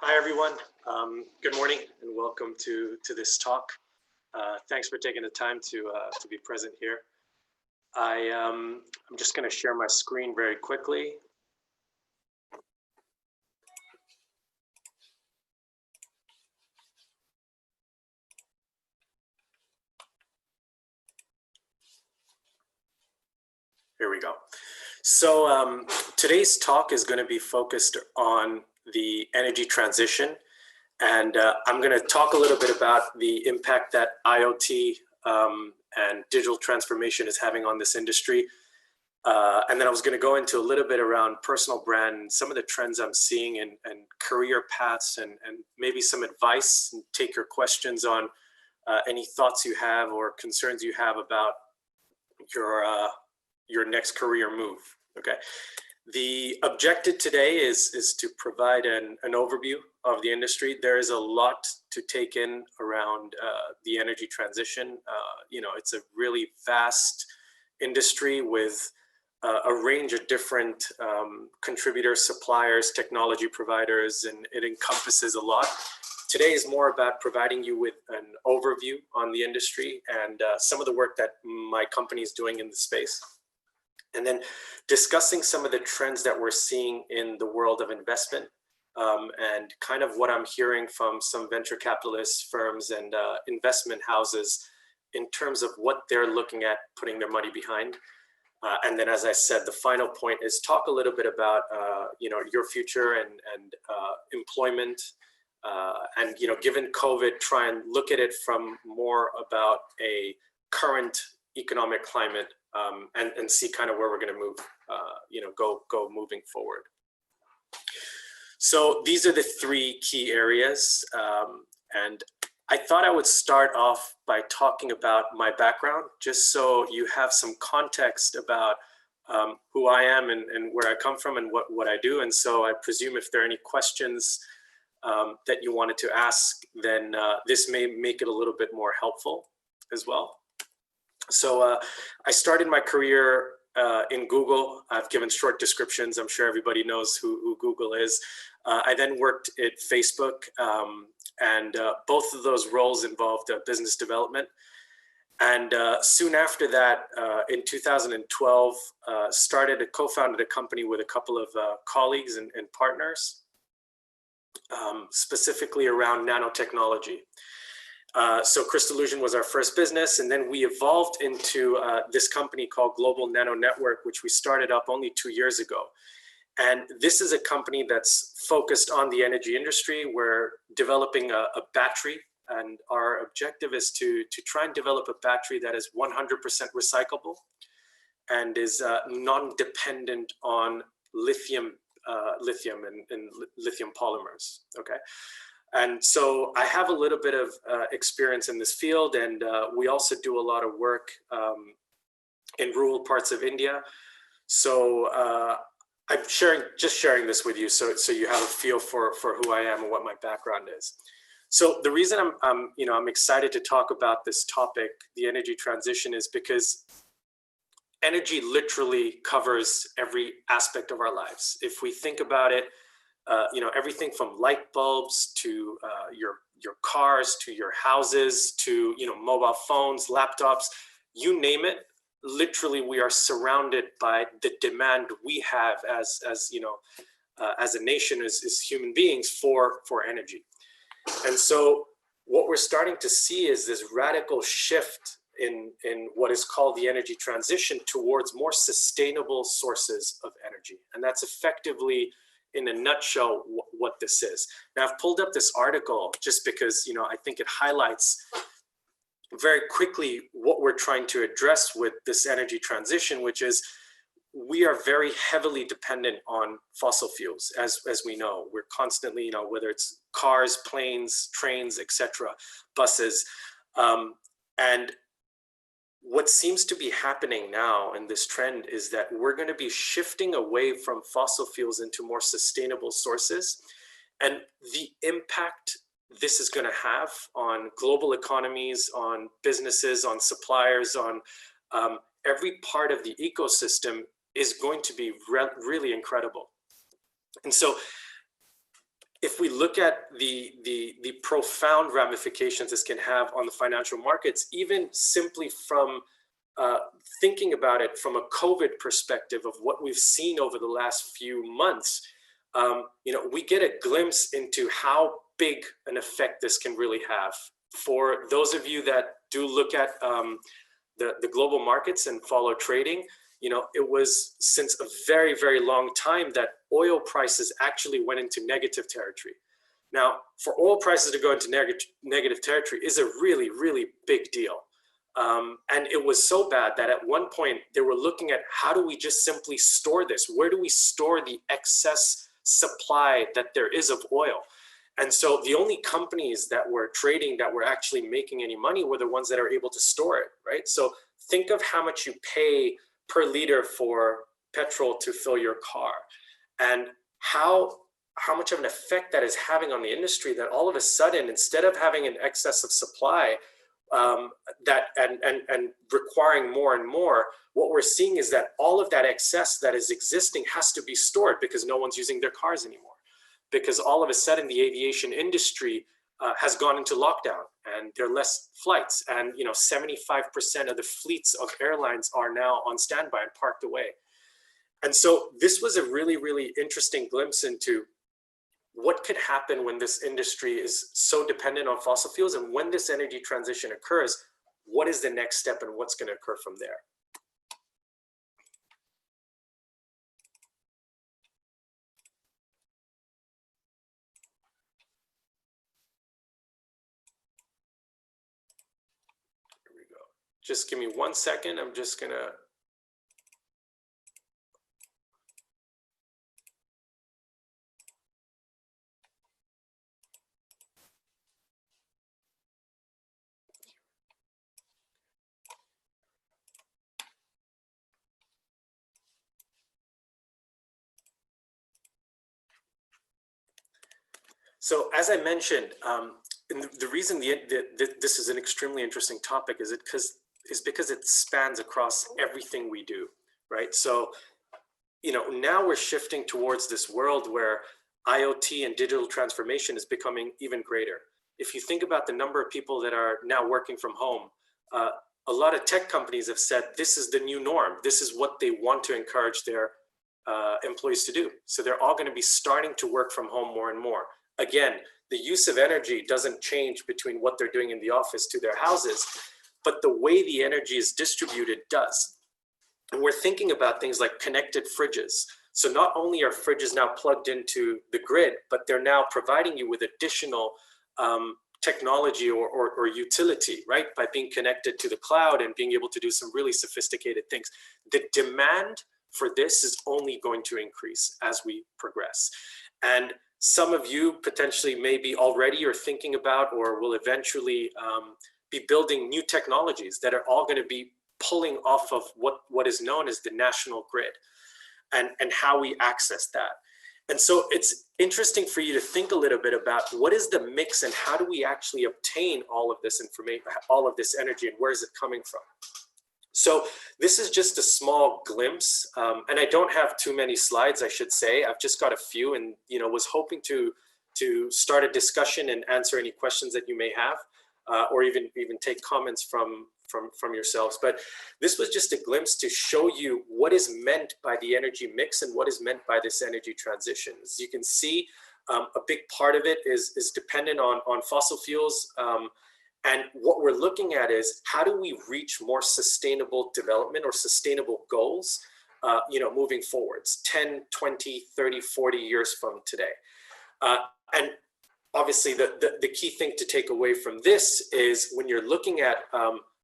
Hi, everyone. Good morning and welcome to this talk. Thanks for taking the time to be present here. I'm just going to share my screen very quickly. Here we go. So today's talk is going to be focused on the energy transition. And I'm going to talk a little bit about the impact that IoT and digital transformation is having on this industry. And then I was going to go into a little bit around personal brand and some of the trends I'm seeing and career paths and maybe some advice, and take your questions on any thoughts you have or concerns you have about your next career move. Okay. The objective today is to provide an overview of the industry. There is a lot to take in around the energy transition. It's a really vast industry with a range of different contributors, suppliers, technology providers, and it encompasses a lot. Today is more about providing you with an overview on the industry and some of the work that my company is doing in the space. And then discussing some of the trends that we're seeing in the world of investment and kind of what I'm hearing from some venture capitalist firms and investment houses in terms of what they're looking at putting their money behind. And then, as I said, the final point is talk a little bit about your future and employment. And given COVID, try and look at it from more about a current economic climate and see kind of where we're going to move, go moving forward. So these are the three key areas. And I thought I would start off by talking about my background, just so you have some context about who I am and where I come from and what I do. And so I presume if there are any questions that you wanted to ask, then this may make it a little bit more helpful as well. So I started my career in Google. I've given short descriptions. I'm sure everybody knows who Google is. I then worked at Facebook, and both of those roles involved business development. And soon after that, in 2012, co-founded a company with a couple of colleagues and partners, specifically around nanotechnology. So Crystallusion was our first business, and then we evolved into this company called Global Nano Network, which we started up only 2 years ago. And this is a company that's focused on the energy industry. We're developing a battery, and our objective is to try and develop a battery that is 100% recyclable and is non-dependent on lithium and lithium polymers. Okay. And so I have a little bit of experience in this field, and we also do a lot of work in rural parts of India. So I'm sharing this with you so you have a feel for who I am and what my background is. So the reason I'm excited to talk about this topic, the energy transition, is because energy literally covers every aspect of our lives. If we think about it, everything from light bulbs to your cars, to your houses, to mobile phones, laptops, you name it. Literally, we are surrounded by the demand we have as a nation, as human beings for energy. And so what we're starting to see is this radical shift in what is called the energy transition towards more sustainable sources of energy. And that's effectively, in a nutshell, what this is. Now, I've pulled up this article just because, I think it highlights very quickly what we're trying to address with this energy transition, which is we are very heavily dependent on fossil fuels, as we know. We're constantly, whether it's cars, planes, trains, etc., buses. And what seems to be happening now in this trend is that we're going to be shifting away from fossil fuels into more sustainable sources. And the impact this is going to have on global economies, on businesses, on suppliers, on every part of the ecosystem is going to be really incredible. And so if we look at the profound ramifications this can have on the financial markets, even simply from thinking about it from a COVID perspective of what we've seen over the last few months, we get a glimpse into how big an effect this can really have. For those of you that do look at the global markets and follow trading, it was since a very, very long time that oil prices actually went into negative territory. Now, for oil prices to go into negative territory is a really, really big deal. And it was so bad that at one point they were looking at, how do we just simply store this? Where do we store the excess supply that there is of oil? And so the only companies that were trading that were actually making any money were the ones that are able to store it, right? So think of how much you pay per liter for petrol to fill your car, and how much of an effect that is having on the industry, that all of a sudden, instead of having an excess of supply and requiring more and more, what we're seeing is that all of that excess that is existing has to be stored because no one's using their cars anymore. Because all of a sudden the aviation industry has gone into lockdown and there are less flights, and 75% of the fleets of airlines are now on standby and parked away. And so this was a really, really interesting glimpse into what could happen when this industry is so dependent on fossil fuels, and when this energy transition occurs, what is the next step and what's going to occur from there. Just give me 1 second. I'm just gonna. So as I mentioned, and the reason this is an extremely interesting topic is because it spans across everything we do, right? So, now we're shifting towards this world where IoT and digital transformation is becoming even greater. If you think about the number of people that are now working from home, a lot of tech companies have said this is the new norm. This is what they want to encourage their employees to do. So they're all going to be starting to work from home more and more. Again, the use of energy doesn't change between what they're doing in the office to their houses, but the way the energy is distributed does. And we're thinking about things like connected fridges. So not only are fridges now plugged into the grid, but they're now providing you with additional technology or utility, right? By being connected to the cloud and being able to do some really sophisticated things. The demand for this is only going to increase as we progress. And some of you potentially maybe already are thinking about or will eventually be building new technologies that are all going to be pulling off of what is known as the national grid, and how we access that. And so it's interesting for you to think a little bit about what is the mix and how do we actually obtain all of this information, all of this energy, and where is it coming from? So this is just a small glimpse, and I don't have too many slides, I should say. I've just got a few, and was hoping to start a discussion and answer any questions that you may have, or even take comments from yourselves. But this was just a glimpse to show you what is meant by the energy mix and what is meant by this energy transition. As you can see, a big part of it is dependent on fossil fuels. And what we're looking at is how do we reach more sustainable development or sustainable goals, moving forwards 10, 20, 30, 40 years from today. And obviously the key thing to take away from this is when you're looking at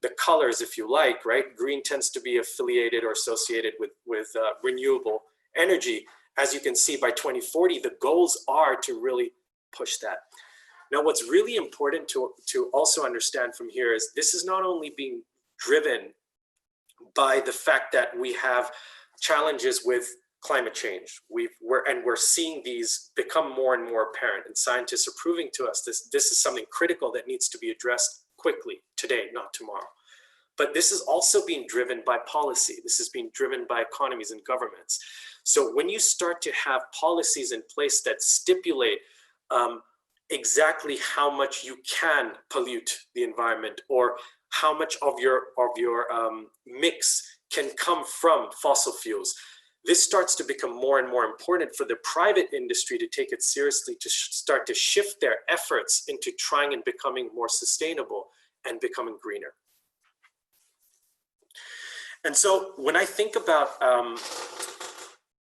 the colors, if you like, right? Green tends to be affiliated or associated with renewable energy. As you can see, by 2040, the goals are to really push that. Now, what's really important to also understand from here is this is not only being driven by the fact that we have challenges with climate change. We're seeing these become more and more apparent, and scientists are proving to us this is something critical that needs to be addressed quickly, today, not tomorrow. But this is also being driven by policy. This is being driven by economies and governments. So when you start to have policies in place that stipulate exactly how much you can pollute the environment, or how much of your mix can come from fossil fuels. This starts to become more and more important for the private industry to take it seriously, to start to shift their efforts into trying and becoming more sustainable and becoming greener. And so when I think about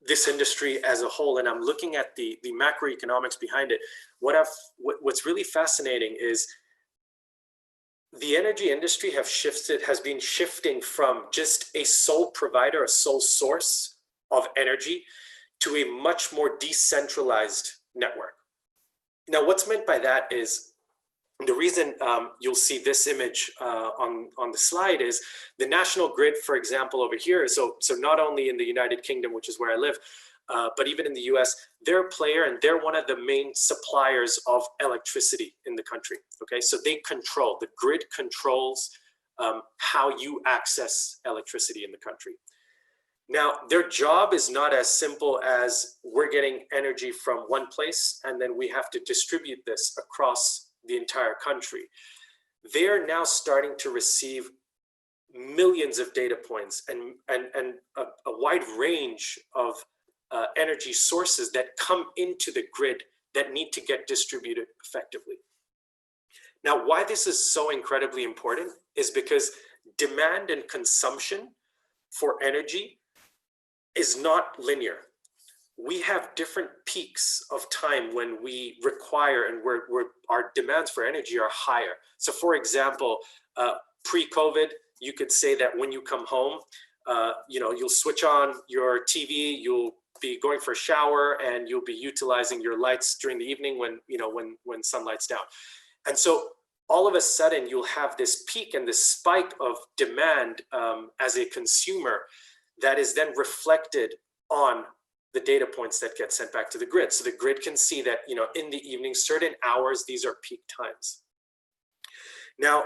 this industry as a whole, and I'm looking at the macroeconomics behind it, what's really fascinating is the energy industry has been shifting from just a sole provider, a sole source of energy, to a much more decentralized network. Now, what's meant by that is, the reason you'll see this image on the slide is the national grid, for example, over here. So not only in the United Kingdom, which is where I live, but even in the US, they're a player, and they're one of the main suppliers of electricity in the country. Okay, so the grid controls how you access electricity in the country. Now, their job is not as simple as we're getting energy from one place and then we have to distribute this across the entire country. They're now starting to receive millions of data points and a wide range of energy sources that come into the grid that need to get distributed effectively. Now, why this is so incredibly important is because demand and consumption for energy is not linear. We have different peaks of time when we require and where our demands for energy are higher. So for example, pre-COVID, you could say that when you come home, you'll switch on your TV, you'll be going for a shower, and you'll be utilizing your lights during the evening when sunlight's down. And so all of a sudden you'll have this peak and this spike of demand as a consumer that is then reflected on the data points that get sent back to the grid. So the grid can see that, in the evening, certain hours, these are peak times. Now,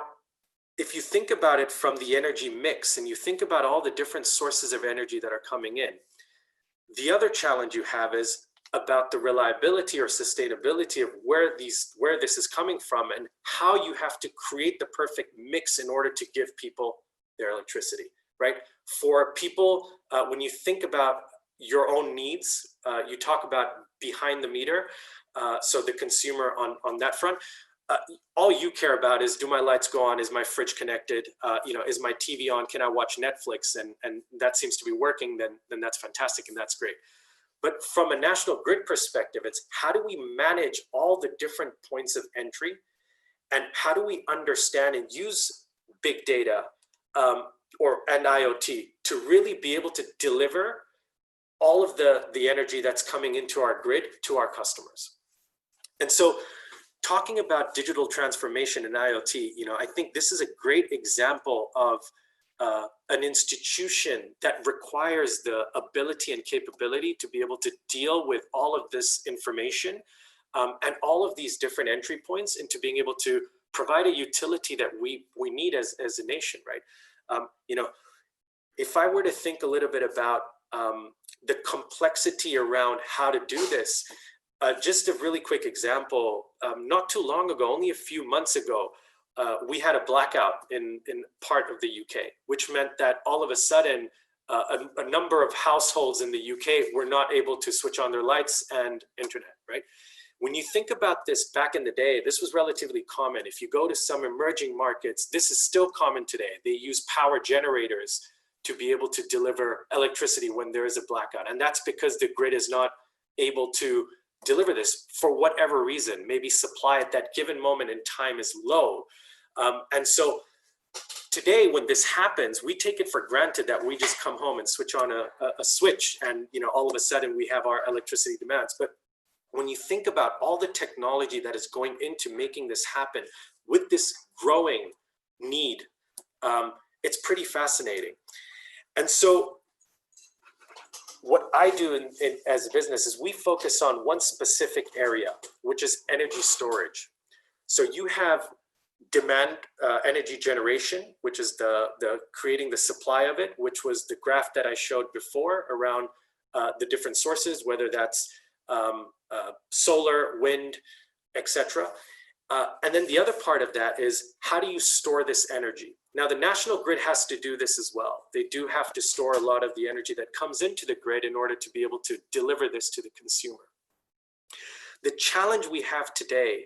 if you think about it from the energy mix and you think about all the different sources of energy that are coming in, the other challenge you have is about the reliability or sustainability of where this is coming from, and how you have to create the perfect mix in order to give people their electricity, right? For people, when you think about your own needs, you talk about behind the meter, so the consumer on that front, all you care about is, do my lights go on? Is my fridge connected? Is my TV on? Can I watch Netflix? And that seems to be working, then that's fantastic and that's great. But from a national grid perspective, it's how do we manage all the different points of entry, and how do we understand and use big data and IoT to really be able to deliver all of the energy that's coming into our grid to our customers. And so talking about digital transformation and IoT, I think this is a great example of an institution that requires the ability and capability to be able to deal with all of this information and all of these different entry points into being able to provide a utility that we need as a nation, right? If I were to think a little bit about the complexity around how to do this, just a really quick example, not too long ago, only a few months ago, we had a blackout in part of the UK, which meant that all of a sudden, a number of households in the UK were not able to switch on their lights and internet, right? When you think about this back in the day, this was relatively common. If you go to some emerging markets, this is still common today. They use power generators to be able to deliver electricity when there is a blackout. And that's because the grid is not able to deliver this for whatever reason. Maybe supply at that given moment in time is low. And so today, when this happens, we take it for granted that we just come home and switch on a switch, and all of a sudden we have our electricity demands. But when you think about all the technology that is going into making this happen with this growing need, it's pretty fascinating. And so what I do as a business is we focus on one specific area, which is energy storage. So you have demand energy generation, which is the creating the supply of it, which was the graph that I showed before around the different sources, whether that's solar, wind, etc. And then the other part of that is, how do you store this energy? Now, the national grid has to do this as well. They do have to store a lot of the energy that comes into the grid in order to be able to deliver this to the consumer. The challenge we have today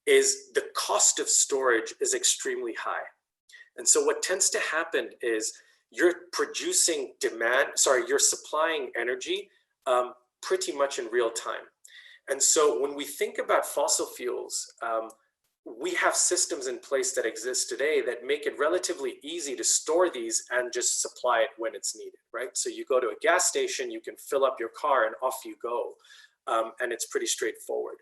is the cost of storage is extremely high. And so what tends to happen is you're supplying energy pretty much in real time. And so when we think about fossil fuels, we have systems in place that exist today that make it relatively easy to store these and just supply it when it's needed, right? So you go to a gas station, you can fill up your car and off you go. And it's pretty straightforward.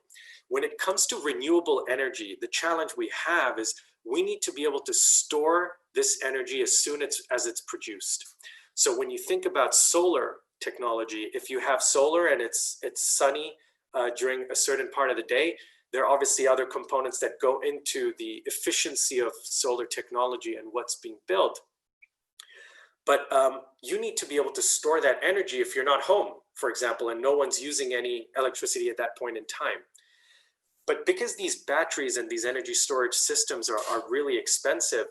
When it comes to renewable energy, the challenge we have is we need to be able to store this energy as soon as it's produced. So when you think about solar technology, if you have solar and it's sunny during a certain part of the day, there are obviously other components that go into the efficiency of solar technology and what's being built. But you need to be able to store that energy if you're not home, for example, and no one's using any electricity at that point in time. But because these batteries and these energy storage systems are really expensive,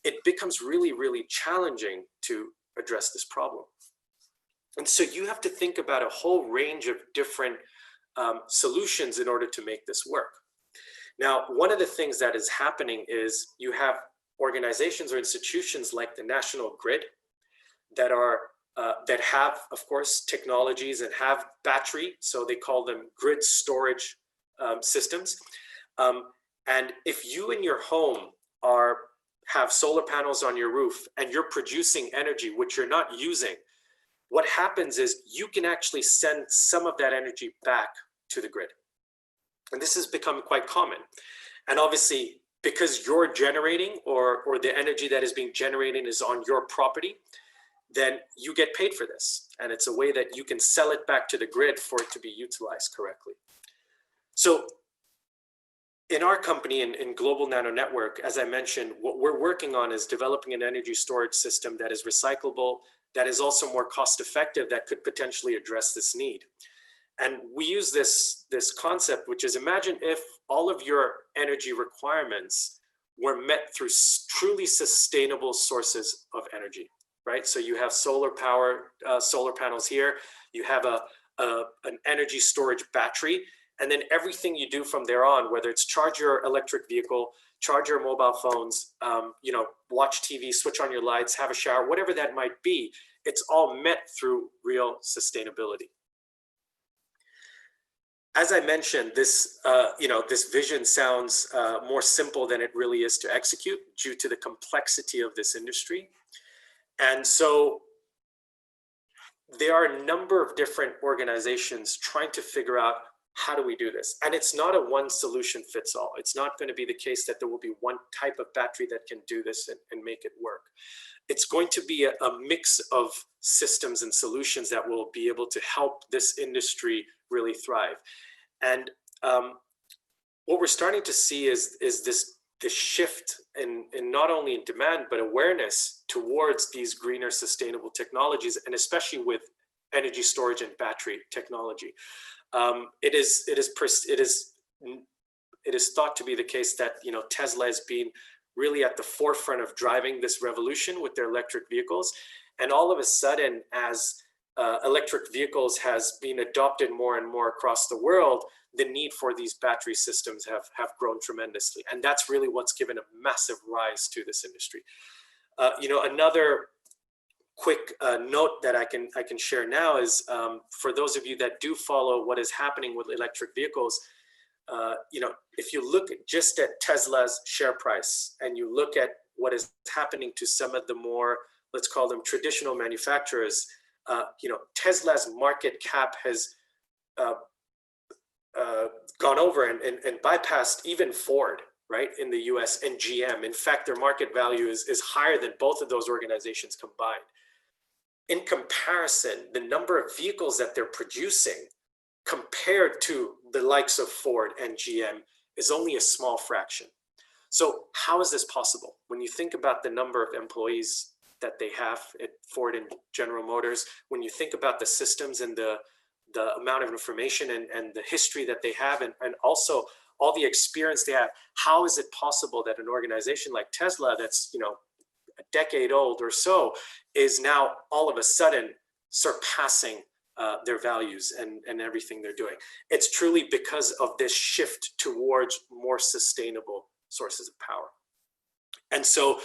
it becomes really, really challenging to address this problem. And so you have to think about a whole range of different solutions in order to make this work. Now, one of the things that is happening is you have organizations or institutions like the National Grid that have, of course, technologies and have battery, so they call them grid storage systems. And if you in your home have solar panels on your roof and you're producing energy which you're not using, what happens is you can actually send some of that energy back to the grid. And this has become quite common. And obviously, because you're generating or the energy that is being generated is on your property, then you get paid for this. And it's a way that you can sell it back to the grid for it to be utilized correctly. So in our company, in Global Nano Network, as I mentioned, what we're working on is developing an energy storage system that is recyclable, that is also more cost effective, that could potentially address this need. And we use this concept, which is, imagine if all of your energy requirements were met through truly sustainable sources of energy, right? So you have solar power, solar panels here, you have an energy storage battery, and then everything you do from there on, whether it's charge your electric vehicle, charge your mobile phones, watch TV, switch on your lights, have a shower, whatever that might be, it's all met through real sustainability. As I mentioned, this vision sounds more simple than it really is to execute due to the complexity of this industry. And so there are a number of different organizations trying to figure out, how do we do this? And it's not a one solution fits all. It's not going to be the case that there will be one type of battery that can do this and make it work. It's going to be a mix of systems and solutions that will be able to help this industry really thrive. And what we're starting to see is this shift in not only in demand, but awareness towards these greener, sustainable technologies, and especially with energy storage and battery technology. It is thought to be the case that Tesla has been really at the forefront of driving this revolution with their electric vehicles, and all of a sudden, as electric vehicles has been adopted more and more across the world, the need for these battery systems have grown tremendously, and that's really what's given a massive rise to this industry. Another quick note that I can share now is for those of you that do follow what is happening with electric vehicles, if you look just at Tesla's share price and you look at what is happening to some of the more, let's call them traditional manufacturers, Tesla's market cap has gone over and bypassed even Ford, right, in the US, and GM. In fact, their market value is higher than both of those organizations combined. In comparison, the number of vehicles that they're producing compared to the likes of Ford and GM is only a small fraction. So how is this possible? When you think about the number of employees that they have at Ford and General Motors, when you think about the systems and the amount of information and the history that they have, and also all the experience they have. How is it possible that an organization like Tesla, that's, you know, a decade old or so, is now all of a sudden surpassing their values and everything they're doing? It's truly because of this shift towards more sustainable sources of power. And so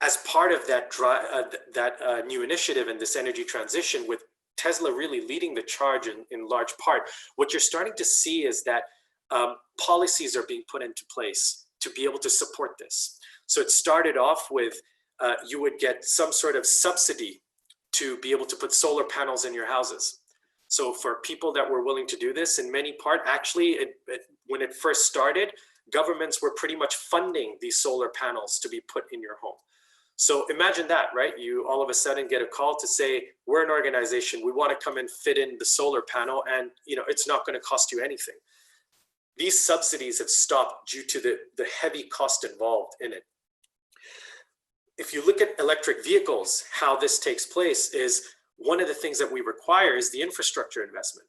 as part of that new initiative and this energy transition, with Tesla really leading the charge in large part, what you're starting to see is that policies are being put into place to be able to support this. So it started off with you would get some sort of subsidy to be able to put solar panels in your houses. So for people that were willing to do this, in many part, actually, when it first started, governments were pretty much funding these solar panels to be put in your home. So imagine that, right? You all of a sudden get a call to say, we're an organization, we want to come and fit in the solar panel, and you know, it's not going to cost you anything. These subsidies have stopped due to the heavy cost involved in it. If you look at electric vehicles, how this takes place is one of the things that we require is the infrastructure investment.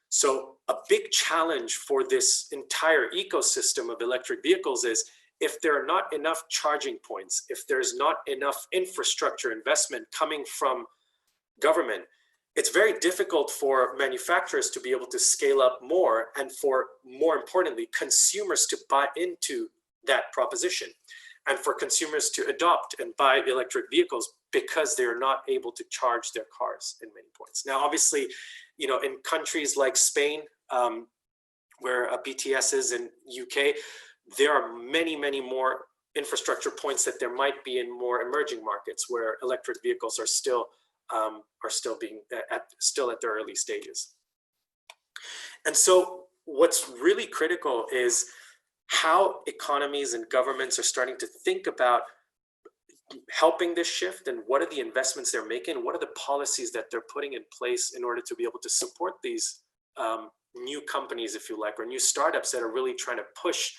So a big challenge for this entire ecosystem of electric vehicles is if there are not enough charging points, if there's not enough infrastructure investment coming from government, it's very difficult for manufacturers to be able to scale up more, and for, more importantly, consumers to buy into that proposition, and for consumers to adopt and buy electric vehicles because they're not able to charge their cars in many points. Now, obviously, you know, in countries like Spain, where BTS is in UK, there are many, many more infrastructure points that there might be in more emerging markets where electric vehicles are still at their early stages. And so what's really critical is how economies and governments are starting to think about helping this shift, and what are the investments they're making, what are the policies that they're putting in place in order to be able to support these new companies, if you like, or new startups that are really trying to push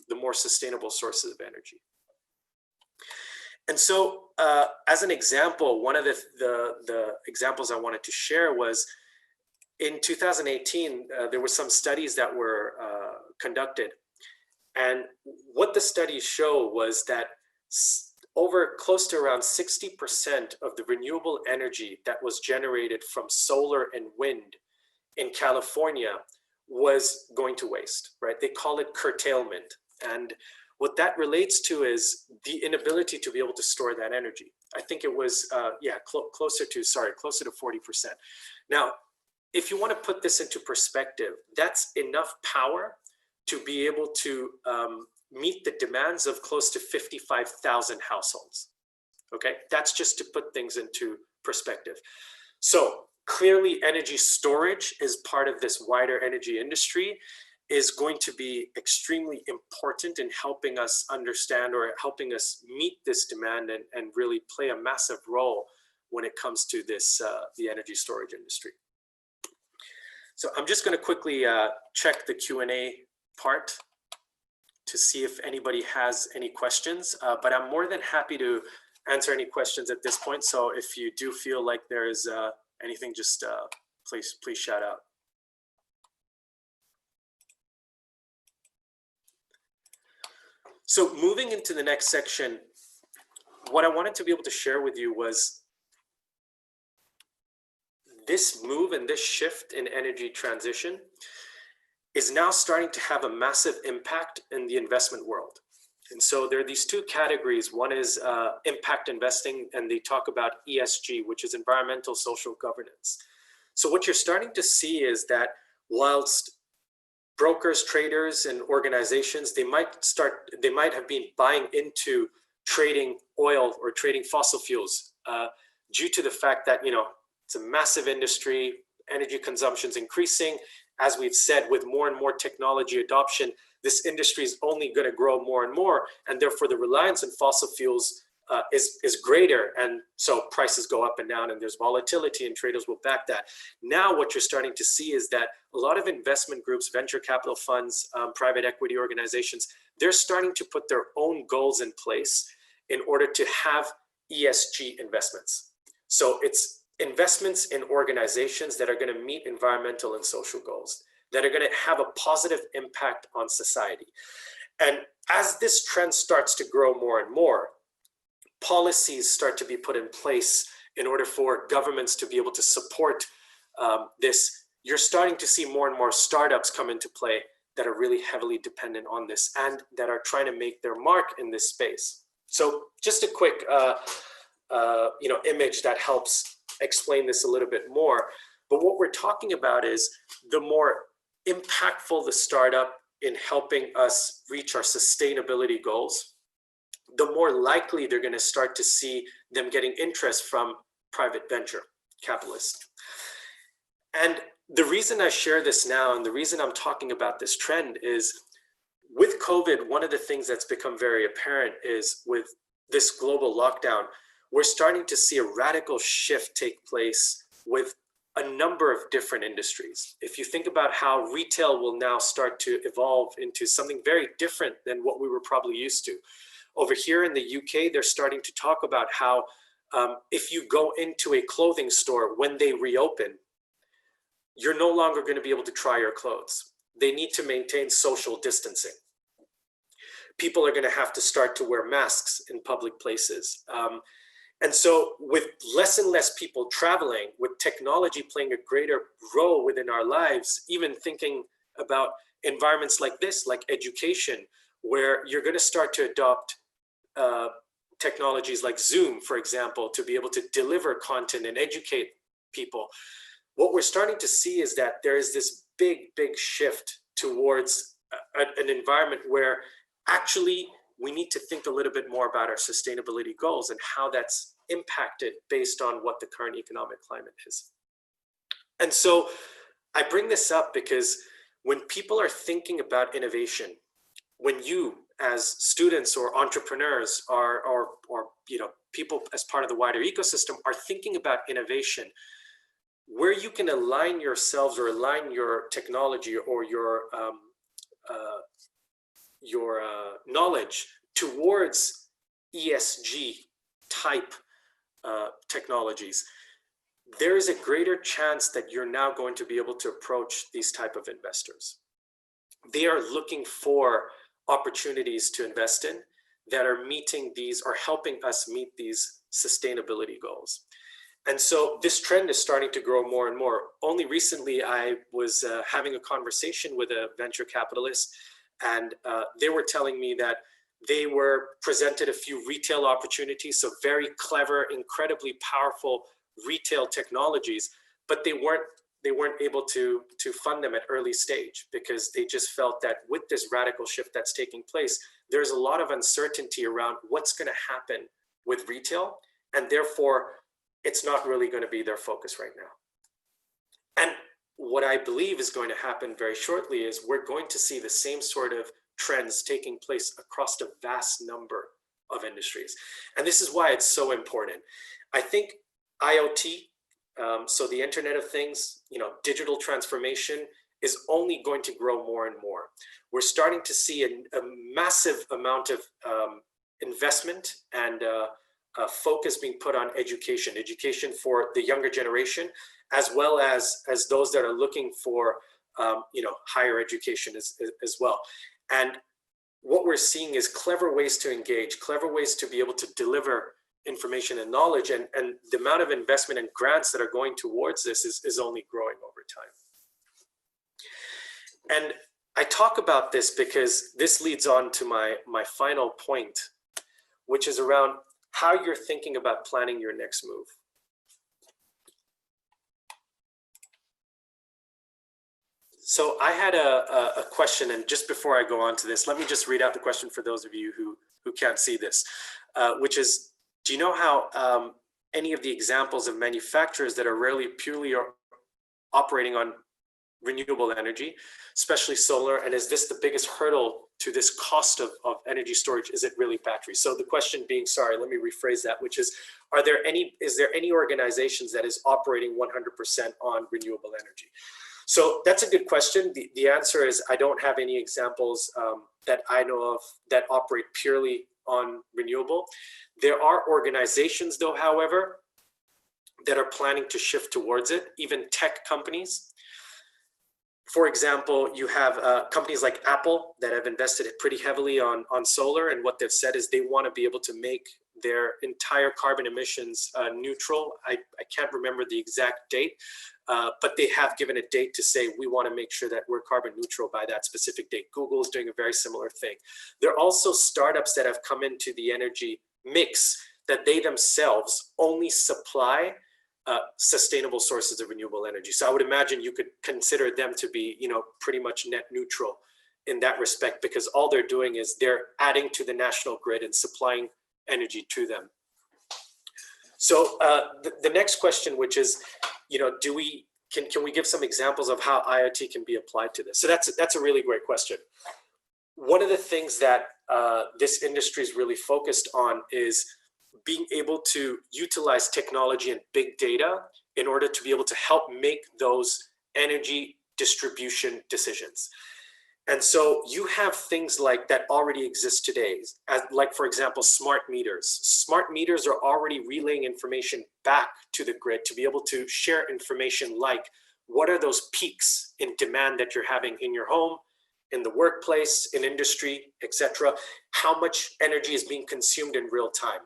the more sustainable sources of energy. And so as an example, one of the examples I wanted to share was in 2018, there were some studies that were conducted. And what the studies show was that over close to around 60% of the renewable energy that was generated from solar and wind in California was going to waste, right? They call it curtailment. And what that relates to is the inability to be able to store that energy. I think it was, closer to 40%. Now, if you want to put this into perspective, that's enough power to be able to meet the demands of close to 55,000 households. Okay, that's just to put things into perspective. So clearly energy storage is part of this wider energy industry, is going to be extremely important in helping us understand or helping us meet this demand and really play a massive role when it comes to this, the energy storage industry. So I'm just going to quickly check the Q&A part to see if anybody has any questions, but I'm more than happy to answer any questions at this point. So if you do feel like there is anything, just please shout out. So moving into the next section, what I wanted to be able to share with you was this move and this shift in energy transition is now starting to have a massive impact in the investment world. And so there are these two categories. One is impact investing, and they talk about ESG, which is environmental social governance. So what you're starting to see is that whilst brokers, traders, and organizations, they might have been buying into trading oil or trading fossil fuels due to the fact that, you know, it's a massive industry, energy consumption is increasing. As we've said, with more and more technology adoption, this industry is only going to grow more and more, and therefore the reliance on fossil fuels is greater, and so prices go up and down, and there's volatility, and traders will back that. Now what you're starting to see is that a lot of investment groups, venture capital funds, private equity organizations, they're starting to put their own goals in place in order to have ESG investments. So it's investments in organizations that are going to meet environmental and social goals. that are going to have a positive impact on society. And as this trend starts to grow more and more, policies start to be put in place in order for governments to be able to support this. You're starting to see more and more startups come into play that are really heavily dependent on this and that are trying to make their mark in this space. So just a quick image that helps explain this a little bit more. But what we're talking about is the more impactful the startup in helping us reach our sustainability goals, the more likely they're going to start to see them getting interest from private venture capitalists. And the reason I share this now and the reason I'm talking about this trend is with COVID, one of the things that's become very apparent is with this global lockdown, we're starting to see a radical shift take place with a number of different industries. If you think about how retail will now start to evolve into something very different than what we were probably used to. Over here in the UK, they're starting to talk about how if you go into a clothing store when they reopen, you're no longer going to be able to try your clothes. They need to maintain social distancing. People are going to have to start to wear masks in public places. And so with less and less people traveling, with technology playing a greater role within our lives, even thinking about environments like this, like education, where you're going to start to adopt technologies like Zoom, for example, to be able to deliver content and educate people. What we're starting to see is that there is this big, big shift towards an environment where actually we need to think a little bit more about our sustainability goals and how that's impacted based on what the current economic climate is. And so I bring this up because when people are thinking about innovation, when you as students or entrepreneurs or people as part of the wider ecosystem are thinking about innovation, where you can align yourselves or align your technology or your knowledge towards ESG type technologies, there is a greater chance that you're now going to be able to approach these type of investors. They are looking for opportunities to invest in that are meeting these or helping us meet these sustainability goals. And so this trend is starting to grow more and more. Only recently, I was having a conversation with a venture capitalist, and they were telling me that they were presented a few retail opportunities, so very clever, incredibly powerful retail technologies, but they weren't able to fund them at early stage because they just felt that with this radical shift that's taking place, there's a lot of uncertainty around what's going to happen with retail, and therefore it's not really going to be their focus right now. And what I believe is going to happen very shortly is we're going to see the same sort of trends taking place across a vast number of industries. And this is why it's so important. I think IoT, so the Internet of Things, digital transformation is only going to grow more and more. We're starting to see a massive amount of investment and focus being put on education for the younger generation, as well as those that are looking for higher education as well. And what we're seeing is clever ways to engage, clever ways to be able to deliver information and knowledge, and the amount of investment and grants that are going towards this is only growing over time. And I talk about this because this leads on to my final point, which is around how you're thinking about planning your next move. So I had a question, and just before I go on to this, let me just read out the question for those of you who can't see this, which is, do you know how any of the examples of manufacturers that are really purely operating on renewable energy, especially solar, and is this the biggest hurdle to this cost of energy storage? Is it really batteries? So the question being, sorry, let me rephrase that, which is, is there any organizations that is operating 100% on renewable energy? So that's a good question. The answer is I don't have any examples that I know of that operate purely on renewable. There are organizations, though, however, that are planning to shift towards it, even tech companies. For example, you have companies like Apple that have invested pretty heavily on solar, and what they've said is they want to be able to make their entire carbon emissions neutral. I can't remember the exact date, but they have given a date to say we want to make sure that we're carbon neutral by that specific date. Google is doing a very similar thing. There are also startups that have come into the energy mix that they themselves only supply sustainable sources of renewable energy. So I would imagine you could consider them to be, pretty much net neutral in that respect, because all they're doing is they're adding to the national grid and supplying energy to them. So the next question, which is, can we give some examples of how IoT can be applied to this? So that's a really great question. One of the things that this industry is really focused on is being able to utilize technology and big data in order to be able to help make those energy distribution decisions. And so you have things like that already exist today, like, for example, smart meters. Smart meters are already relaying information back to the grid to be able to share information like what are those peaks in demand that you're having in your home, in the workplace, in industry, etc. How much energy is being consumed in real time.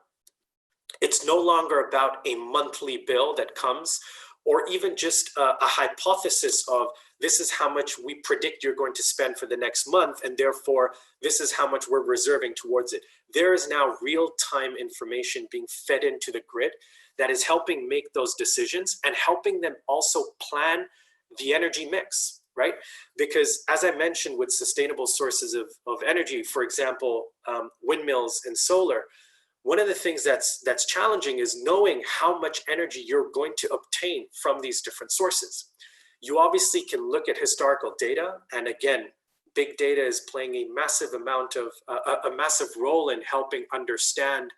It's no longer about a monthly bill that comes, or even just a hypothesis of this is how much we predict you're going to spend for the next month, and therefore this is how much we're reserving towards it. There is now real-time information being fed into the grid that is helping make those decisions and helping them also plan the energy mix, right? Because as I mentioned with sustainable sources of energy, for example, windmills and solar, one of the things that's challenging is knowing how much energy you're going to obtain from these different sources. You obviously can look at historical data, and again, big data is playing a massive amount of a massive role in helping understand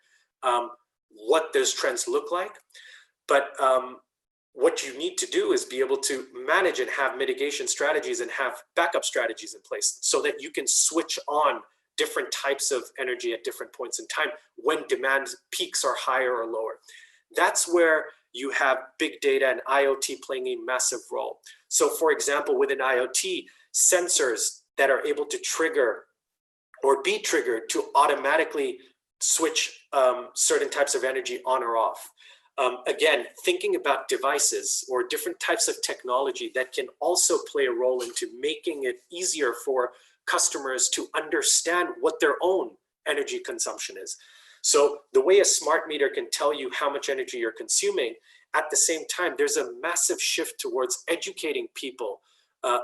what those trends look like. But what you need to do is be able to manage and have mitigation strategies and have backup strategies in place so that you can switch on different types of energy at different points in time when demand peaks are higher or lower. That's where you have big data and IoT playing a massive role. So for example, within IoT, sensors that are able to trigger or be triggered to automatically switch certain types of energy on or off. Again, thinking about devices or different types of technology that can also play a role into making it easier for customers to understand what their own energy consumption is. So the way a smart meter can tell you how much energy you're consuming, at the same time, there's a massive shift towards educating people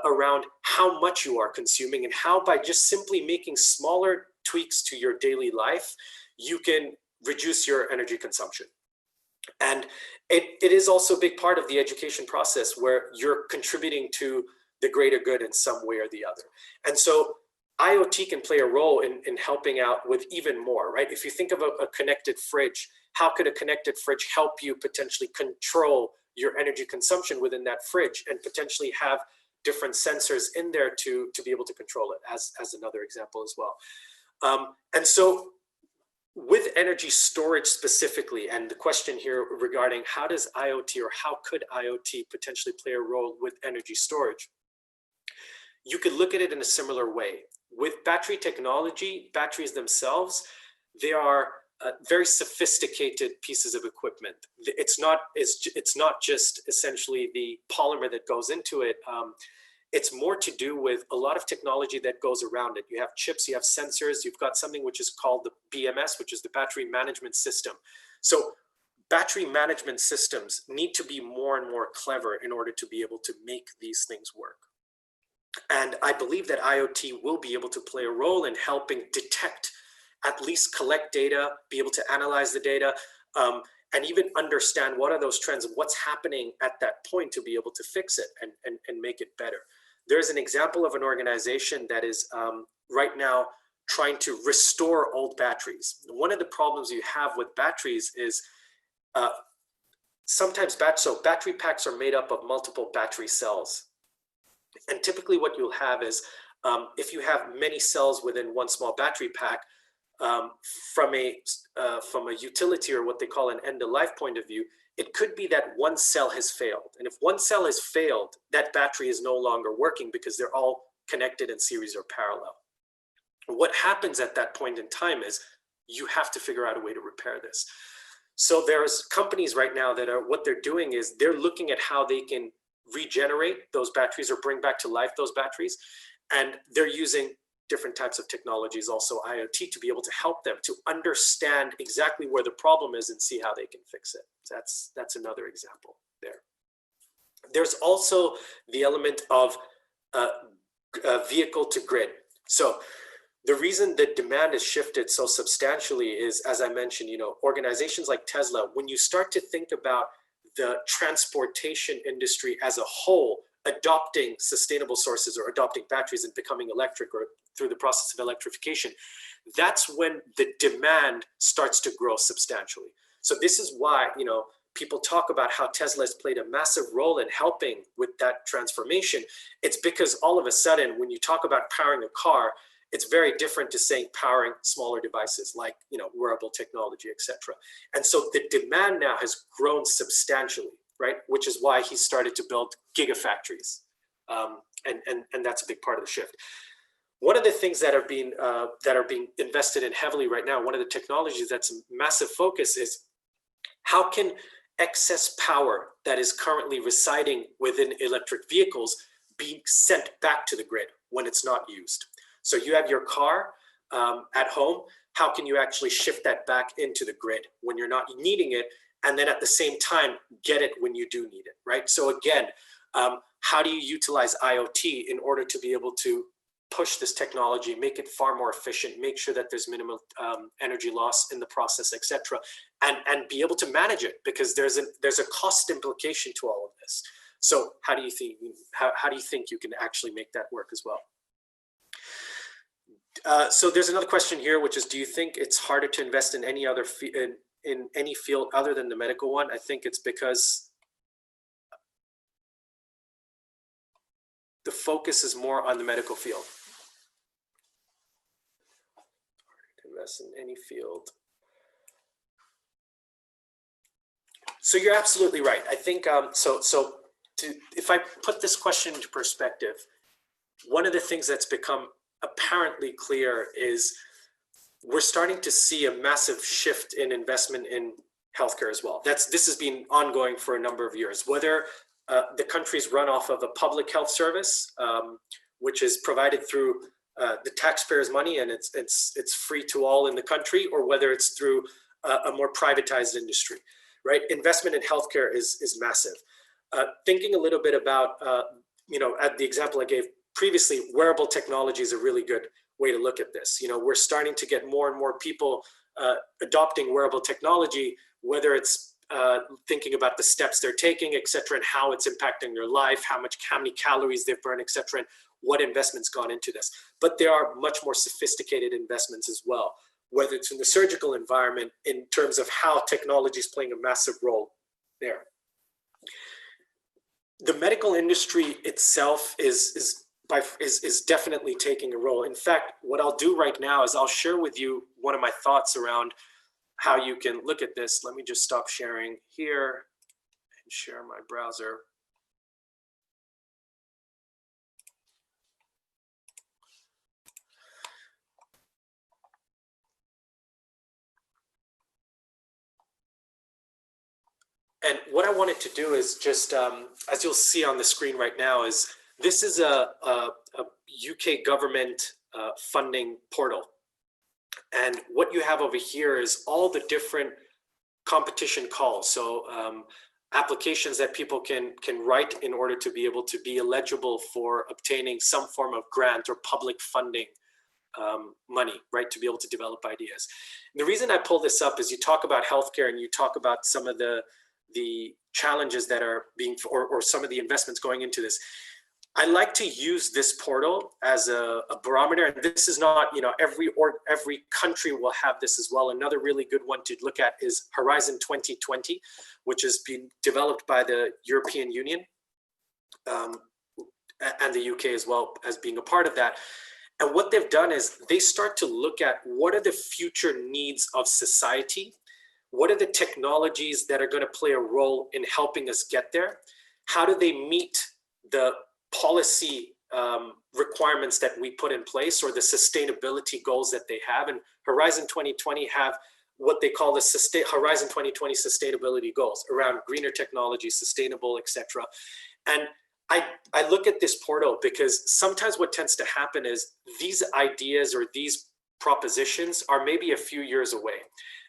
around how much you are consuming and how by just simply making smaller tweaks to your daily life, you can reduce your energy consumption. And it is also a big part of the education process where you're contributing to the greater good in some way or the other. And so IoT can play a role in helping out with even more, right? If you think of a connected fridge, how could a connected fridge help you potentially control your energy consumption within that fridge and potentially have different sensors in there to be able to control it, as another example as well. And so with energy storage specifically, and the question here regarding how does IoT or how could IoT potentially play a role with energy storage? You could look at it in a similar way. With battery technology, batteries themselves, they are very sophisticated pieces of equipment. It's not just essentially the polymer that goes into it. It's more to do with a lot of technology that goes around it. You have chips, you have sensors, you've got something which is called the BMS, which is the battery management system. So battery management systems need to be more and more clever in order to be able to make these things work. And I believe that IoT will be able to play a role in helping detect, at least collect data, be able to analyze the data, and even understand what are those trends and what's happening at that point to be able to fix it and make it better. There's an example of an organization that is right now trying to restore old batteries. One of the problems you have with batteries is sometimes battery packs are made up of multiple battery cells. And typically what you'll have is if you have many cells within one small battery pack, from a utility or what they call an end-of-life point of view, it could be that one cell has failed. And if one cell has failed, that battery is no longer working because they're all connected in series or parallel. What happens at that point in time is you have to figure out a way to repair this. So there's companies right now that are, what they're doing is they're looking at how they can regenerate those batteries or bring back to life those batteries. And they're using different types of technologies, also IoT, to be able to help them to understand exactly where the problem is and see how they can fix it. That's another example there. There's also the element of vehicle to grid. So the reason that demand has shifted so substantially is, as I mentioned, organizations like Tesla, when you start to think about the transportation industry as a whole, adopting sustainable sources or adopting batteries and becoming electric or through the process of electrification, that's when the demand starts to grow substantially. So this is why, people talk about how Tesla has played a massive role in helping with that transformation. It's because all of a sudden, when you talk about powering a car, it's very different to saying powering smaller devices like, wearable technology, etc. And so the demand now has grown substantially, right? Which is why he started to build gigafactories. And that's a big part of the shift. One of the things that are being invested in heavily right now, one of the technologies that's a massive focus is how can excess power that is currently residing within electric vehicles be sent back to the grid when it's not used? So you have your car at home. How can you actually shift that back into the grid when you're not needing it, and then at the same time get it when you do need it, right? So again, how do you utilize IoT in order to be able to push this technology, make it far more efficient, make sure that there's minimal energy loss in the process, etc., and be able to manage it, because there's a cost implication to all of this. So how do you think you can actually make that work as well? So there's another question here, which is, do you think it's harder to invest in any other in any field other than the medical one? I think it's because the focus is more on the medical field. To invest in any field. So you're absolutely right. I think if I put this question into perspective, one of the things that's become apparently clear is we're starting to see a massive shift in investment in healthcare as well. This has been ongoing for a number of years. Whether the country's run off of a public health service, which is provided through the taxpayers' money and it's free to all in the country, or whether it's through a more privatized industry, right? Investment in healthcare is massive. Thinking a little bit about, at the example I gave previously, wearable technology is a really good way to look at this. We're starting to get more and more people adopting wearable technology, whether it's thinking about the steps they're taking, et cetera, and how it's impacting their life, how many calories they've burned, et cetera, and what investments gone into this. But there are much more sophisticated investments as well, whether it's in the surgical environment in terms of how technology is playing a massive role there. The medical industry itself is definitely taking a role. In fact, what I'll do right now is I'll share with you one of my thoughts around how you can look at this. Let me just stop sharing here and share my browser. And what I wanted to do is just, as you'll see on the screen right now, is this is a UK government funding portal. And what you have over here is all the different competition calls. So applications that people can write in order to be able to be eligible for obtaining some form of grant or public funding money, right, to be able to develop ideas. And the reason I pull this up is you talk about healthcare and you talk about some of the challenges that are being, or some of the investments going into this. I like to use this portal as a barometer, and this is not, every country will have this as well. Another really good one to look at is Horizon 2020, which has been developed by the European Union and the UK as well as being a part of that. And what they've done is they start to look at what are the future needs of society, what are the technologies that are going to play a role in helping us get there, how do they meet the policy requirements that we put in place, or the sustainability goals that they have. And Horizon 2020 have what they call the Horizon 2020 sustainability goals around greener technology, sustainable, etc. And I look at this portal because sometimes what tends to happen is these ideas or these propositions are maybe a few years away.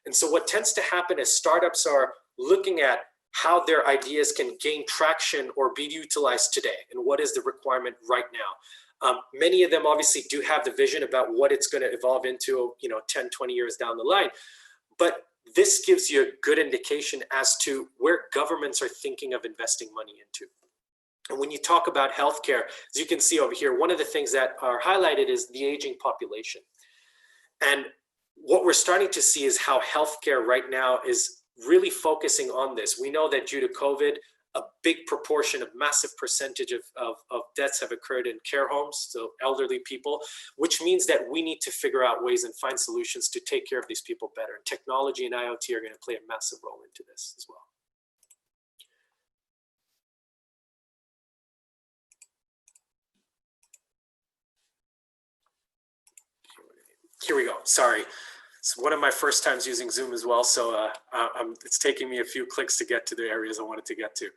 And so what tends to happen is startups are looking at how their ideas can gain traction or be utilized today, and what is the requirement right now. Many of them obviously do have the vision about what it's going to evolve into, 10, 20 years down the line. But this gives you a good indication as to where governments are thinking of investing money into. And when you talk about healthcare, as you can see over here, one of the things that are highlighted is the aging population. And what we're starting to see is how healthcare right now is really focusing on this. We know that due to COVID, a big proportion, a massive percentage of deaths have occurred in care homes, so elderly people, which means that we need to figure out ways and find solutions to take care of these people better. And technology and IoT are going to play a massive role into this as well. Here we go. Sorry. It's one of my first times using Zoom as well, so it's taking me a few clicks to get to the areas I wanted to get to.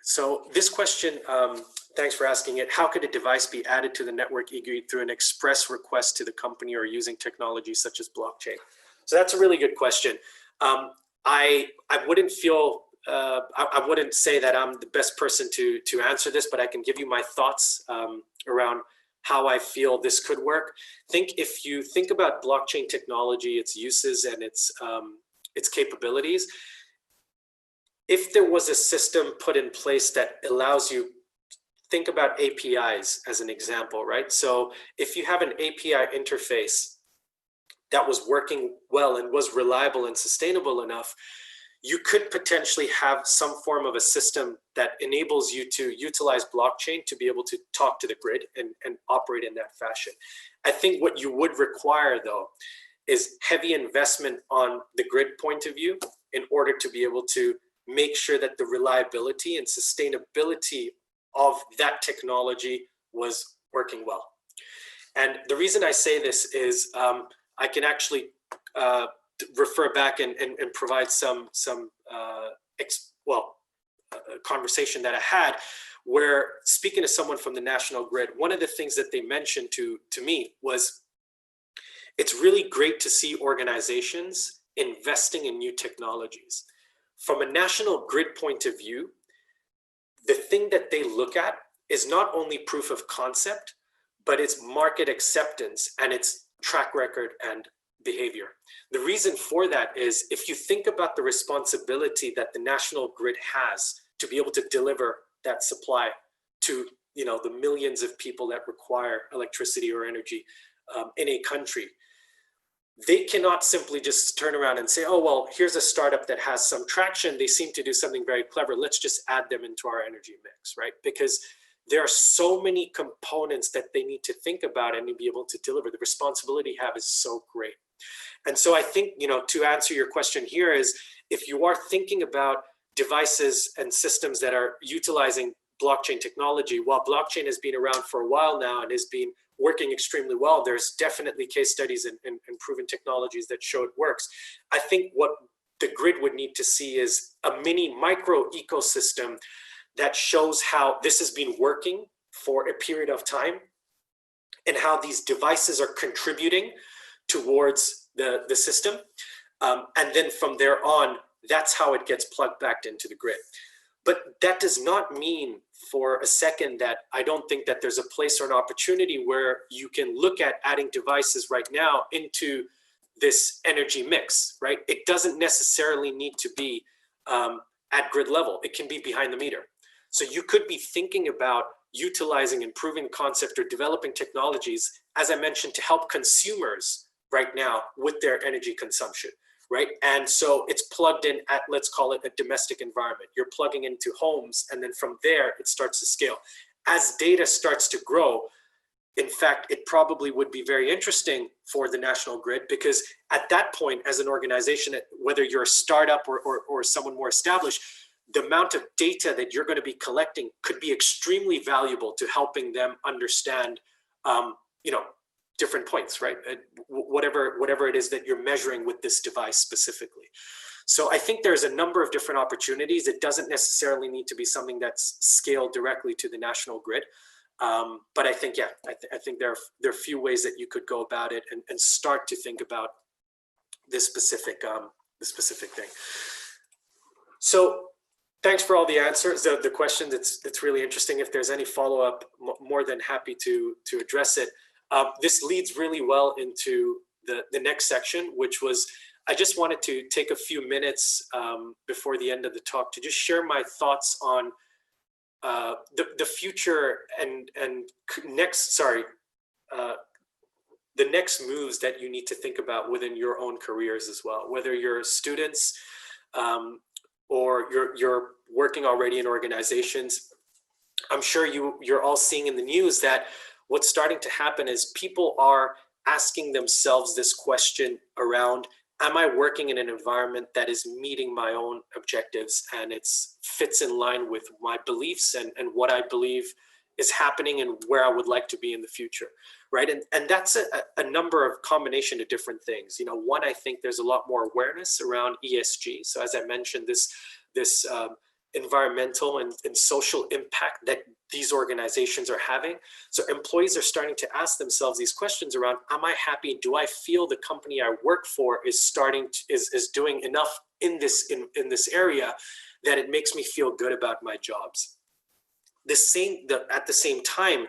So this question, thanks for asking it. How could a device be added to the network eGrid through an express request to the company or using technology such as blockchain? So that's a really good question. I wouldn't feel, I wouldn't say that I'm the best person to answer this, but I can give you my thoughts around how I feel this could work. If you think about blockchain technology, its uses and its capabilities, if there was a system put in place that allows you, think about APIs as an example, right? So if you have an API interface that was working well and was reliable and sustainable enough, you could potentially have some form of a system that enables you to utilize blockchain to be able to talk to the grid and operate in that fashion. I think what you would require, though, is heavy investment on the grid point of view in order to be able to make sure that the reliability and sustainability of that technology was working well. And the reason I say this is I can actually refer back and provide some conversation that I had where, speaking to someone from the national grid, one of the things that they mentioned to me was it's really great to see organizations investing in new technologies. From a national grid point of view, the thing that they look at is not only proof of concept, but it's market acceptance and its track record and behavior. The reason for that is if you think about the responsibility that the national grid has to be able to deliver that supply to the millions of people that require electricity or energy in a country, they cannot simply just turn around and say, oh, well, here's a startup that has some traction. They seem to do something very clever. Let's just add them into our energy mix, right? Because there are so many components that they need to think about and to be able to deliver. The responsibility you have is so great. And so I think, to answer your question here is, if you are thinking about devices and systems that are utilizing blockchain technology, while blockchain has been around for a while now and has been working extremely well, there's definitely case studies and proven technologies that show it works. I think what the grid would need to see is a mini micro ecosystem that shows how this has been working for a period of time and how these devices are contributing towards the system. And then from there on, that's how it gets plugged back into the grid. But that does not mean for a second that I don't think that there's a place or an opportunity where you can look at adding devices right now into this energy mix, right? It doesn't necessarily need to be at grid level. It can be behind the meter. So you could be thinking about utilizing, improving concept or developing technologies, as I mentioned, to help consumers right now with their energy consumption, right? And so it's plugged in at, let's call it a domestic environment. You're plugging into homes, and then from there, it starts to scale. As data starts to grow, in fact, it probably would be very interesting for the national grid, because at that point, as an organization, whether you're a startup or someone more established, the amount of data that you're going to be collecting could be extremely valuable to helping them understand, you know, different points, right? Whatever it is that you're measuring with this device specifically. So I think there's a number of different opportunities. It doesn't necessarily need to be something that's scaled directly to the national grid. But I think, yeah, I think there are a few ways that you could go about it and start to think about this specific thing. So thanks for all the answers, the questions. It's really interesting. If there's any follow-up, more than happy to address it. This leads really well into the next section, which was, I just wanted to take a few minutes before the end of the talk to just share my thoughts on the future and the next moves that you need to think about within your own careers as well, whether you're students or you're working already in organizations. I'm sure you're all seeing in the news that what's starting to happen is people are asking themselves this question around, am I working in an environment that is meeting my own objectives and it fits in line with my beliefs and what I believe is happening and where I would like to be in the future, right? And that's a number of combination of different things. You know, one, I think there's a lot more awareness around ESG. So as I mentioned, this environmental and social impact that these organizations are having. So employees are starting to ask themselves these questions around, am I happy? Do I feel the company I work for is doing enough in this area that it makes me feel good about my jobs? At the same time,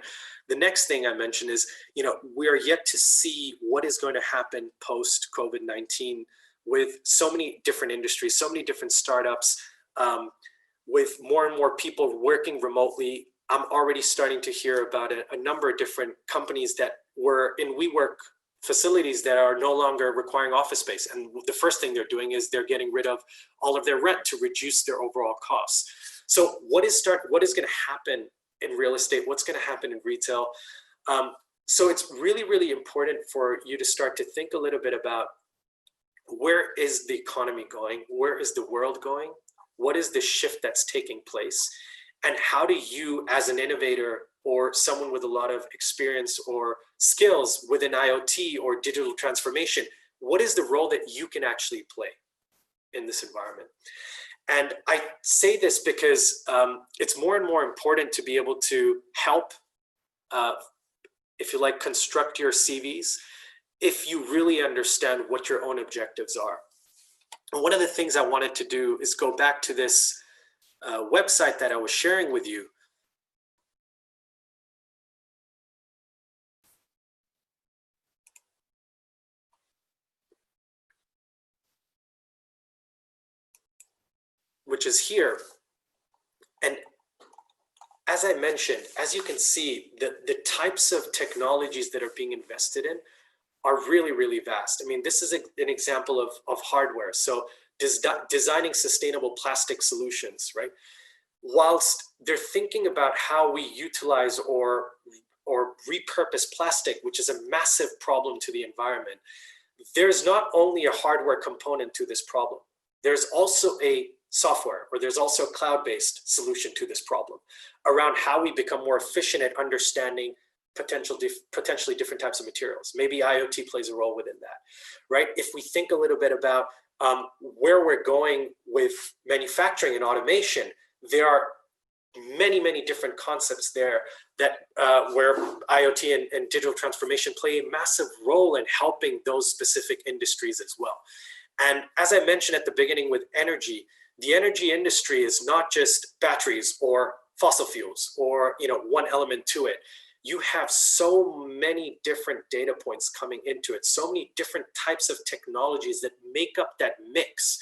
the next thing I mentioned is, you know, we are yet to see what is going to happen post COVID-19 with so many different industries, so many different startups, with more and more people working remotely. I'm already starting to hear about a number of different companies that were in WeWork facilities that are no longer requiring office space. And the first thing they're doing is they're getting rid of all of their rent to reduce their overall costs. So what is going to happen in real estate? What's going to happen in retail? So it's really, really important for you to start to think a little bit about, where is the economy going? Where is the world going? What is the shift that's taking place? And how do you, as an innovator or someone with a lot of experience or skills within IoT or digital transformation, what is the role that you can actually play in this environment? And I say this because it's more and more important to be able to help, if you like, construct your CVs if you really understand what your own objectives are. And one of the things I wanted to do is go back to this website that I was sharing with you. Which is here. And as I mentioned, as you can see, the types of technologies that are being invested in are really, really vast. I mean, this is an example of hardware. So designing sustainable plastic solutions, right? Whilst they're thinking about how we utilize or repurpose plastic, which is a massive problem to the environment, there's not only a hardware component to this problem, there's also a software, or there's also a cloud-based solution to this problem around how we become more efficient at understanding potentially different types of materials. Maybe IoT plays a role within that, right? If we think a little bit about where we're going with manufacturing and automation, there are many, many different concepts there that where IoT and digital transformation play a massive role in helping those specific industries as well. And as I mentioned at the beginning with energy, the energy industry is not just batteries or fossil fuels or, you know, one element to it. You have so many different data points coming into it, so many different types of technologies that make up that mix,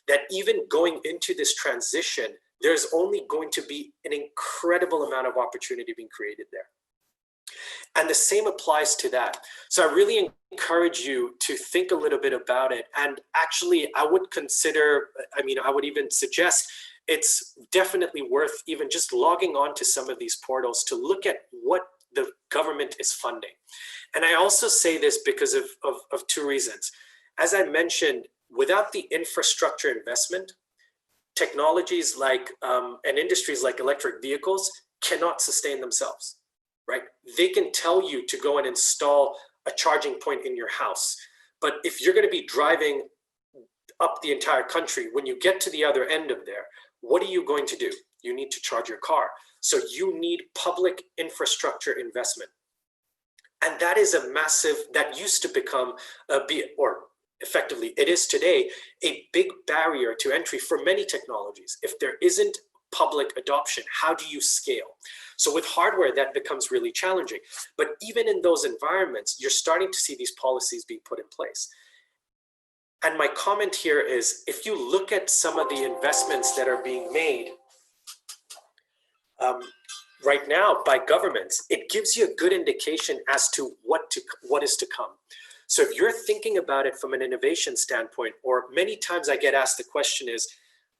that even going into this transition, there's only going to be an incredible amount of opportunity being created there. And the same applies to that. So I really encourage you to think a little bit about it. And actually, I would consider, I would even suggest it's definitely worth even just logging on to some of these portals to look at what the government is funding. And I also say this because of two reasons. As I mentioned, without the infrastructure investment, technologies like and industries like electric vehicles cannot sustain themselves, right? They can tell you to go and install a charging point in your house. But if you're going to be driving up the entire country, when you get to the other end of there, what are you going to do? You need to charge your car. So you need public infrastructure investment. And that is a massive, that used to become, or effectively it is today, a big barrier to entry for many technologies. If there isn't public adoption, how do you scale? So with hardware, that becomes really challenging. But even in those environments, you're starting to see these policies being put in place. And my comment here is, if you look at some of the investments that are being made right now by governments, it gives you a good indication as to what is to come. So if you're thinking about it from an innovation standpoint, or many times I get asked the question is,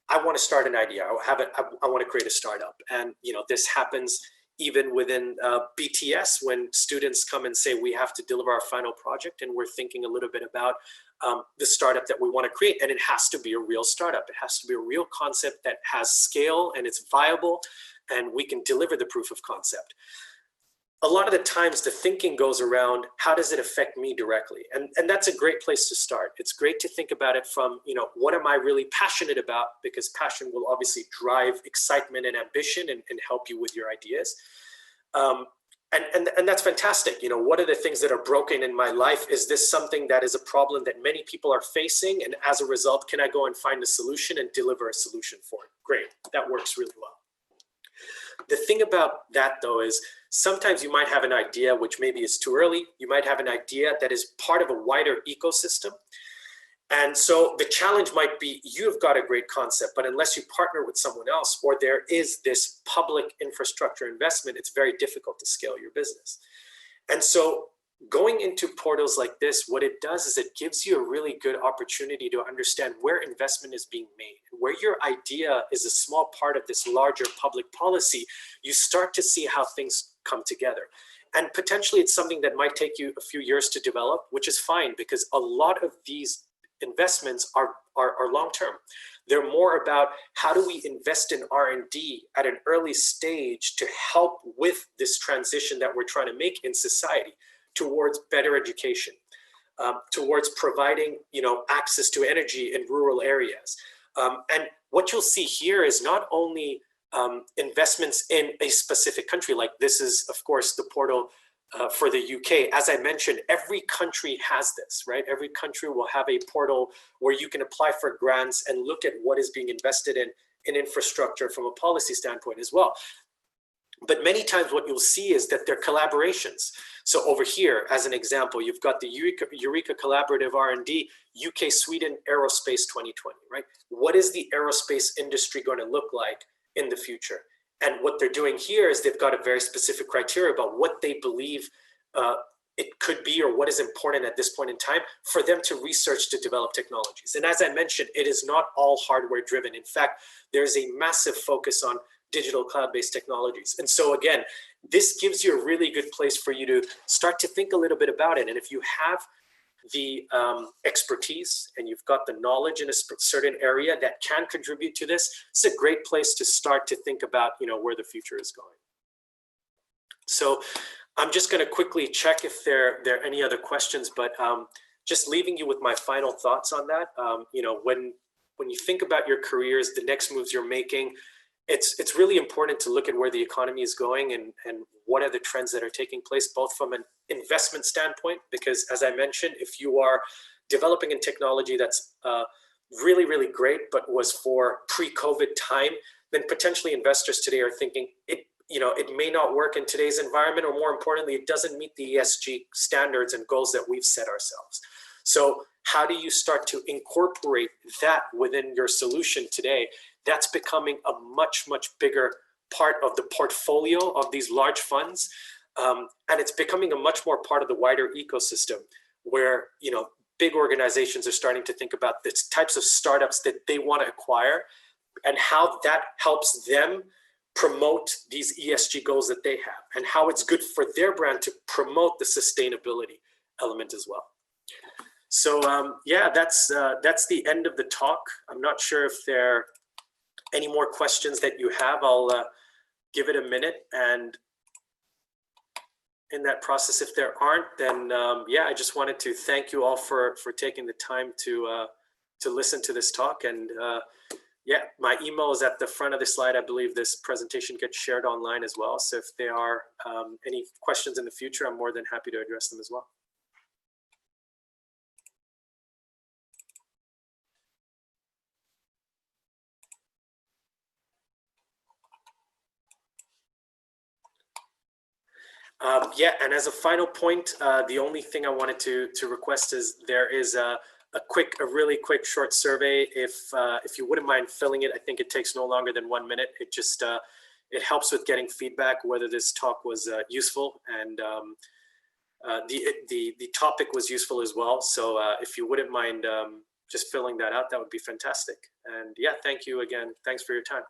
I want to start an idea. I want to create a startup. And this happens even within BTS, when students come and say, we have to deliver our final project, and we're thinking a little bit about the startup that we want to create. And it has to be a real startup. It has to be a real concept that has scale and it's viable, and we can deliver the proof of concept. A lot of the times the thinking goes around, how does it affect me directly? And that's a great place to start. It's great to think about it from, what am I really passionate about? Because passion will obviously drive excitement and ambition and help you with your ideas. And that's fantastic. What are the things that are broken in my life? Is this something that is a problem that many people are facing? And as a result, can I go and find a solution and deliver a solution for it? Great, that works really well. The thing about that, though, is sometimes you might have an idea which maybe is too early. You might have an idea that is part of a wider ecosystem. And so the challenge might be, you've got a great concept, but unless you partner with someone else, or there is this public infrastructure investment, it's very difficult to scale your business. And so going into portals like this, what it does is it gives you a really good opportunity to understand where investment is being made, where your idea is a small part of this larger public policy. You start to see how things come together. And potentially it's something that might take you a few years to develop, which is fine, because a lot of these investments are long-term. They're more about how do we invest in R&D at an early stage to help with this transition that we're trying to make in society towards better education, towards providing access to energy in rural areas. And what you'll see here is not only investments in a specific country, like this is, of course, the portal for the UK. As I mentioned, every country has this, right? Every country will have a portal where you can apply for grants and look at what is being invested in infrastructure from a policy standpoint as well. But many times what you'll see is that they're collaborations. So over here, as an example, you've got the Eureka Collaborative R&D, UK, Sweden, Aerospace 2020, right? What is the aerospace industry going to look like in the future? And what they're doing here is they've got a very specific criteria about what they believe it could be, or what is important at this point in time for them to research to develop technologies. And as I mentioned, it is not all hardware driven. In fact, there's a massive focus on digital cloud-based technologies. And so again, this gives you a really good place for you to start to think a little bit about it. And if you have the expertise and you've got the knowledge in a certain area that can contribute to this, it's a great place to start to think about where the future is going. So I'm just going to quickly check if there are any other questions, but just leaving you with my final thoughts on that. When you think about your careers, the next moves you're making, it's really important to look at where the economy is going and what are the trends that are taking place, both from an investment standpoint, because as I mentioned, if you are developing a technology that's really, really great, but was for pre-COVID time, then potentially investors today are thinking it may not work in today's environment, or more importantly, it doesn't meet the ESG standards and goals that we've set ourselves. So how do you start to incorporate that within your solution today? That's becoming a much, much bigger part of the portfolio of these large funds. And it's becoming a much more part of the wider ecosystem where, big organizations are starting to think about the types of startups that they want to acquire and how that helps them promote these ESG goals that they have, and how it's good for their brand to promote the sustainability element as well. So yeah, that's the end of the talk. I'm not sure if there are any more questions that you have. I'll give it a minute, and in that process, if there aren't, then yeah, I just wanted to thank you all for taking the time to listen to this talk. And yeah, my email is at the front of the slide. I believe this presentation gets shared online as well. So if there are any questions in the future, I'm more than happy to address them as well. Yeah, and as a final point, the only thing I wanted to request is there is a really quick short survey. If you wouldn't mind filling it, I think it takes no longer than 1 minute. It just it helps with getting feedback whether this talk was useful, and the topic was useful as well. So if you wouldn't mind just filling that out, that would be fantastic. And yeah, thank you again. Thanks for your time.